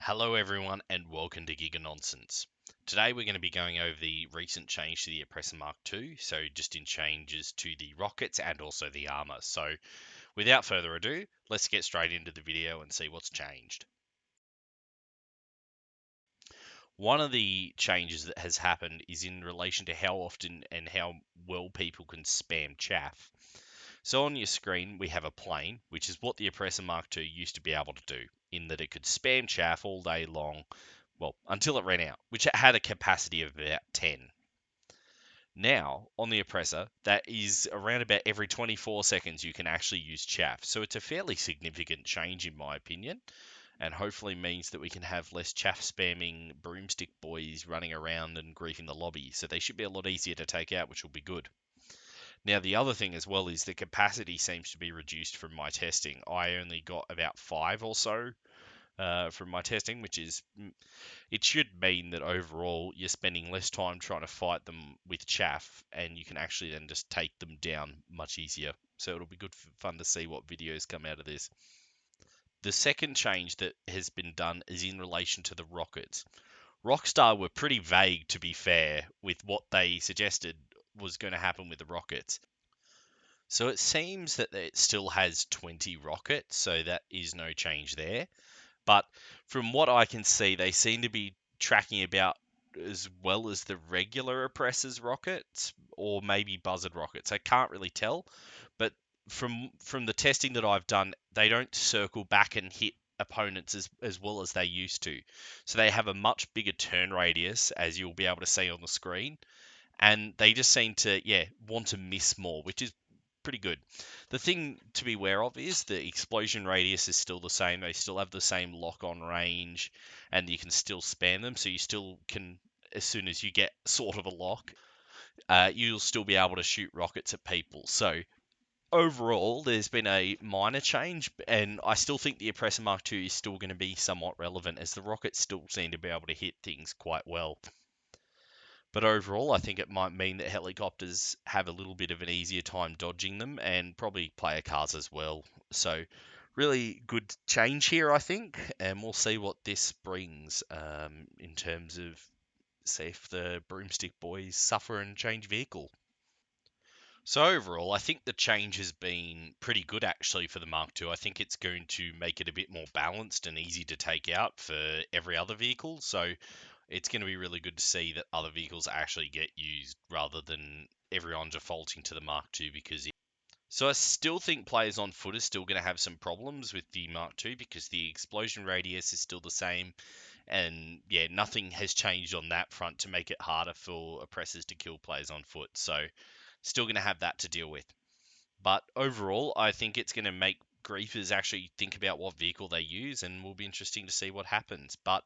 Hello everyone and welcome to Giga Nonsense. Today we're going to be going over the recent change to the Oppressor MK2, so just in changes to the rockets and also the armor. So without further ado, let's get straight into the video and see what's changed. One of the changes that has happened is in relation to how often and how well people can spam chaff. So on your screen, we have a plane, which is what the Oppressor Mark II used to be able to do, in that it could spam chaff all day long, well, until it ran out, which had a capacity of about 10. Now, on the Oppressor, that is around about every 24 seconds you can actually use chaff. So it's a fairly significant change, in my opinion, and hopefully means that we can have less chaff spamming broomstick boys running around and griefing the lobby. So they should be a lot easier to take out, which will be good. Now, the other thing as well is the capacity seems to be reduced from my testing. I only got about 5 or so from my testing, which is, it should mean that overall you're spending less time trying to fight them with chaff, and you can actually then just take them down much easier. So it'll be good fun to see what videos come out of this. The second change that has been done is in relation to the rockets. Rockstar were pretty vague, to be fair, with what they suggested was going to happen with the rockets. So it seems that it still has 20 rockets, so that is no change there. But from what I can see, they seem to be tracking about as well as the regular Oppressor's rockets, or maybe Buzzard rockets. I can't really tell, but from the testing that I've done, they don't circle back and hit opponents as well as they used to. So they have a much bigger turn radius, as you'll be able to see on the screen, and they just seem to want to miss more, which is pretty good. The thing to be aware of is the explosion radius is still the same. They still have the same lock-on range, and you can still spam them. So you still can, as soon as you get sort of a lock, you'll still be able to shoot rockets at people. So overall, there's been a minor change, and I still think the Oppressor Mark II is still going to be somewhat relevant, as the rockets still seem to be able to hit things quite well. But overall, I think it might mean that helicopters have a little bit of an easier time dodging them, and probably player cars as well. So, really good change here, I think, and we'll see what this brings in terms of, say, if the broomstick boys suffer and change vehicle. So overall, I think the change has been pretty good actually for the Mark II. I think it's going to make it a bit more balanced and easy to take out for every other vehicle. So it's going to be really good to see that other vehicles actually get used rather than everyone defaulting to the Mark II because so I still think players on foot are still going to have some problems with the Mark II because the explosion radius is still the same, and yeah, nothing has changed on that front to make it harder for oppressors to kill players on foot. So still going to have that to deal with. But overall, I think it's going to make griefers actually think about what vehicle they use, and will be interesting to see what happens. But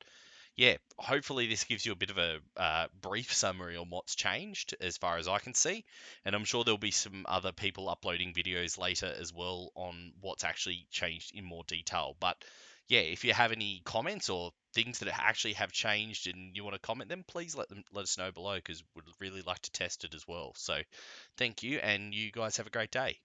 yeah, hopefully this gives you a bit of a brief summary on what's changed as far as I can see. And I'm sure there'll be some other people uploading videos later as well on what's actually changed in more detail. But yeah, if you have any comments or things that actually have changed and you want to comment them, please let us know below, because we'd really like to test it as well. So thank you, and you guys have a great day.